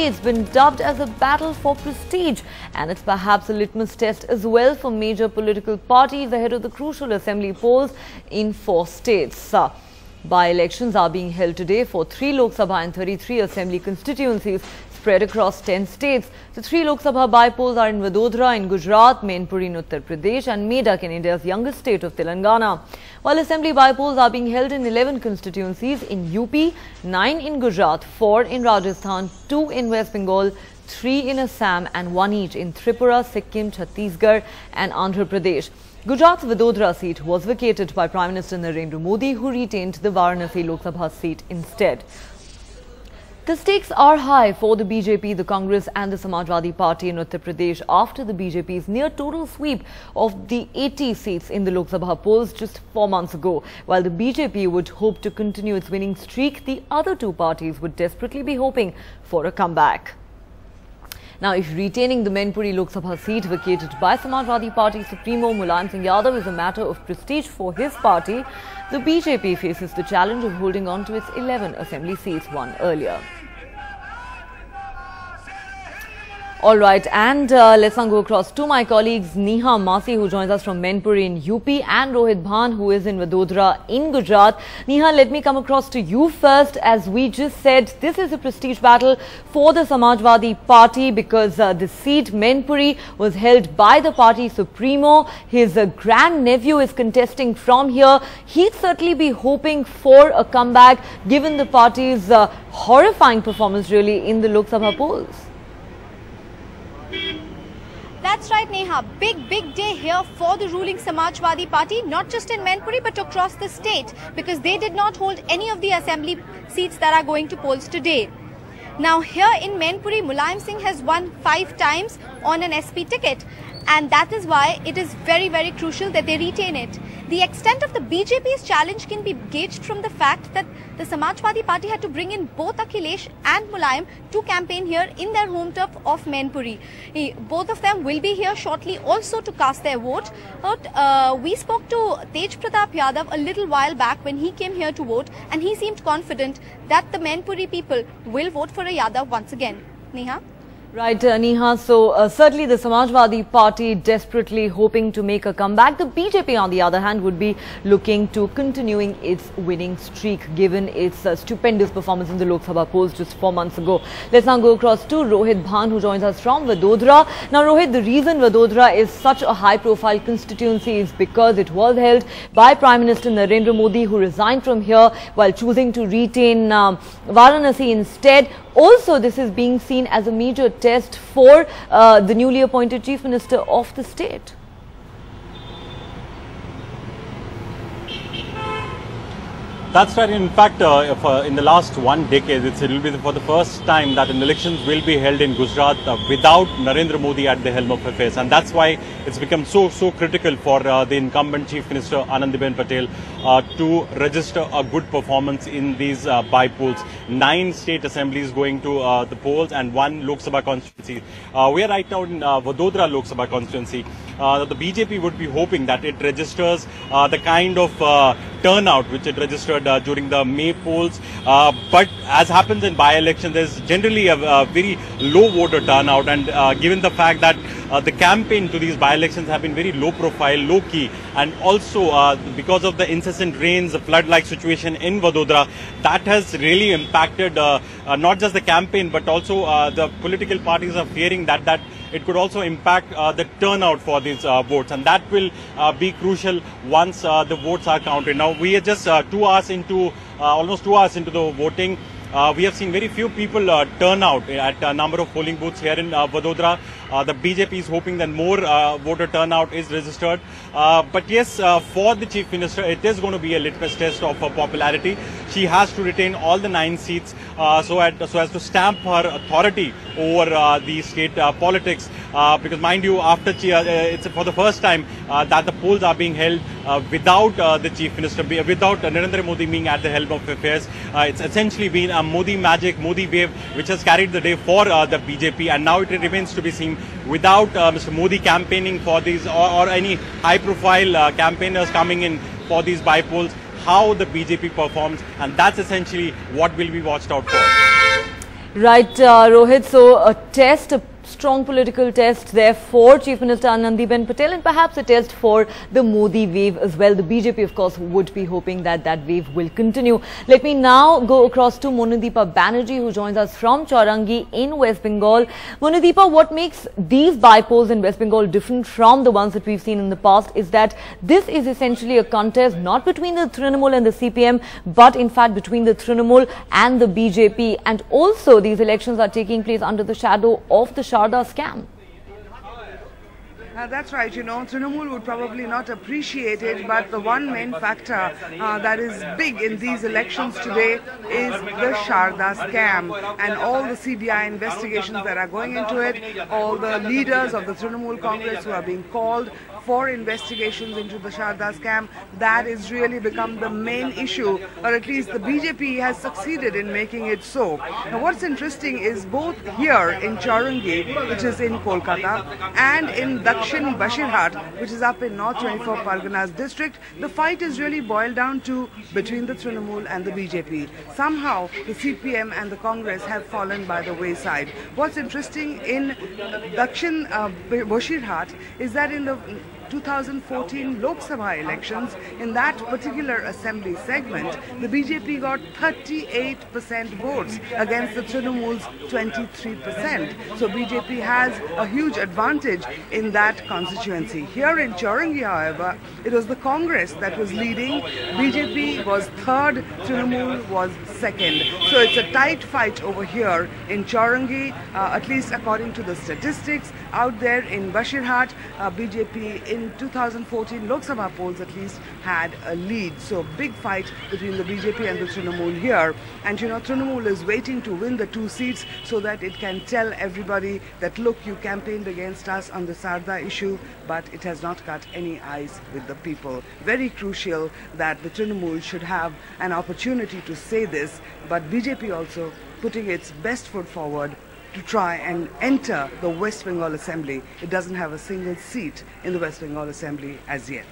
It's been dubbed as a battle for prestige, and it's perhaps a litmus test as well for major political parties ahead of the crucial assembly polls in 4 states. By-elections are being held today for 3 Lok Sabha and 33 assembly constituencies spread across 10 states. The 3 Lok Sabha by-polls are in Vadodara in Gujarat, Mainpuri in Uttar Pradesh and Medak in India's youngest state of Telangana. While assembly by-polls are being held in 11 constituencies in UP, 9 in Gujarat, 4 in Rajasthan, 2 in West Bengal, 3 in Assam and 1 each in Tripura, Sikkim, Chhattisgarh and Andhra Pradesh. Gujarat's Vadodara seat was vacated by Prime Minister Narendra Modi, who retained the Varanasi Lok Sabha seat instead. The stakes are high for the BJP, the Congress and the Samajwadi Party in Uttar Pradesh after the BJP's near total sweep of the 80 seats in the Lok Sabha polls just 4 months ago. While the BJP would hope to continue its winning streak, the other 2 parties would desperately be hoping for a comeback. Now, if retaining the Mainpuri Lok Sabha seat vacated by Samajwadi Party Supremo Mulayam Singh Yadav is a matter of prestige for his party, the BJP faces the challenge of holding on to its 11 assembly seats won earlier. All right, and let's now go across to my colleagues Neha Masi, who joins us from Mainpuri in UP, and Rohit Bhan, who is in Vadodara in Gujarat. Neha, let me come across to you first. As we just said, this is a prestige battle for the Samajwadi Party because the seat Mainpuri was held by the party Supremo. His grandnephew is contesting from here. He'd certainly be hoping for a comeback given the party's horrifying performance really in the Lok Sabha polls. That's right, Neha. Big day here for the ruling Samajwadi Party, not just in Mainpuri but across the state, because they did not hold any of the assembly seats that are going to polls today. Now here in Mainpuri, Mulayam Singh has won 5 times on an SP ticket, and that is why it is very crucial that they retain it. The extent of the BJP's challenge can be gauged from the fact that the Samajwadi Party had to bring in both Akhilesh and Mulayam to campaign here in their home turf of Mainpuri. Both of them will be here shortly also to cast their vote. We spoke to Tej Pratap Yadav a little while back when he came here to vote, and he seemed confident that the Mainpuri people will vote for a Yadav once again. Neha? Right, Neha. So certainly the Samajwadi Party desperately hoping to make a comeback. The BJP, on the other hand, would be looking to continuing its winning streak given its stupendous performance in the Lok Sabha polls just 4 months ago. Let's now go across to Rohit Bhan, who joins us from Vadodara. Now, Rohit, the reason Vadodara is such a high-profile constituency is because it was held by Prime Minister Narendra Modi, who resigned from here while choosing to retain Varanasi instead. Also, this is being seen as a major test for the newly appointed Chief Minister of the state. That's right. In fact, in the last 1 decade, it will be for the first time that an elections will be held in Gujarat without Narendra Modi at the helm of affairs. And that's why it's become so critical for the incumbent Chief Minister Anandiben Patel to register a good performance in these by-polls. 9 state assemblies going to the polls and 1 Lok Sabha constituency. We are right now in Vadodara Lok Sabha constituency. The BJP would be hoping that it registers the kind of turnout which it registered during the May polls. But as happens in by-election, there's generally a very low voter turnout, and given the fact that the campaign to these by-elections have been very low profile, low key, and also because of the incessant rains, the flood-like situation in Vadodara, that has really impacted not just the campaign but also the political parties are fearing that it could also impact the turnout for these votes, and that will be crucial once the votes are counted. Now, we are just 2 hours into, almost 2 hours into the voting. We have seen very few people turn out at a number of polling booths here in Vadodara. The BJP is hoping that more voter turnout is registered. But yes, for the Chief Minister, it is going to be a litmus test of her popularity. She has to retain all the 9 seats so as to stamp her authority over the state politics. Because mind you, after it's for the first time that the polls are being held without the Chief Minister, without Narendra Modi being at the helm of affairs. It's essentially been a Modi magic, Modi wave, which has carried the day for the BJP, and now it remains to be seen without Mr. Modi campaigning for these or any high-profile campaigners coming in for these by-polls, how the BJP performs, and that's essentially what will be watched out for. Right, Rohit. So a strong political test there for Chief Minister Anandiben Patel, and perhaps a test for the Modi wave as well. The BJP, of course, would be hoping that that wave will continue. Let me now go across to Monudeepa Banerjee, who joins us from Chaurangi in West Bengal. Monudeepa, what makes these by-polls in West Bengal different from the ones that we've seen in the past is that this is essentially a contest not between the Trinamool and the CPM, but in fact between the Trinamool and the BJP. And also these elections are taking place under the shadow of the Sharda scam. That's right. Trinamool would probably not appreciate it, but the one main factor that is big in these elections today is the Sharda scam and all the CBI investigations that are going into it, all the leaders of the Trinamool Congress who are being called for investigations into the Sharda scam. That has really become the main issue, or at least the BJP has succeeded in making it so. Now, what's interesting is both here in Chaurangi, which is in Kolkata, and in Dakshin Bashirhat, which is up in North 24 Parganas district, the fight is really boiled down to between the Trinamool and the BJP. Somehow, the CPM and the Congress have fallen by the wayside. What's interesting in Dakshin Bashirhat is that in the 2014 Lok Sabha elections, in that particular assembly segment, the BJP got 38% votes against the Trinamool's 23%. So BJP has a huge advantage in that constituency. Here in Chaurangi, however, it was the Congress that was leading. BJP was third, Trinamool was second. So it's a tight fight over here in Chaurangi, at least according to the statistics. Out there in Bashirhat, BJP in 2014 Lok Sabha polls at least had a lead. So big fight between the BJP and the Trinamool here. And Trinamool is waiting to win the 2 seats so that it can tell everybody that, look, you campaigned against us on the Sharda issue, but it has not cut any eyes with the people. Very crucial that the Trinamool should have an opportunity to say this, but BJP also putting its best foot forward to try and enter the West Bengal Assembly. It doesn't have a single seat in the West Bengal Assembly as yet.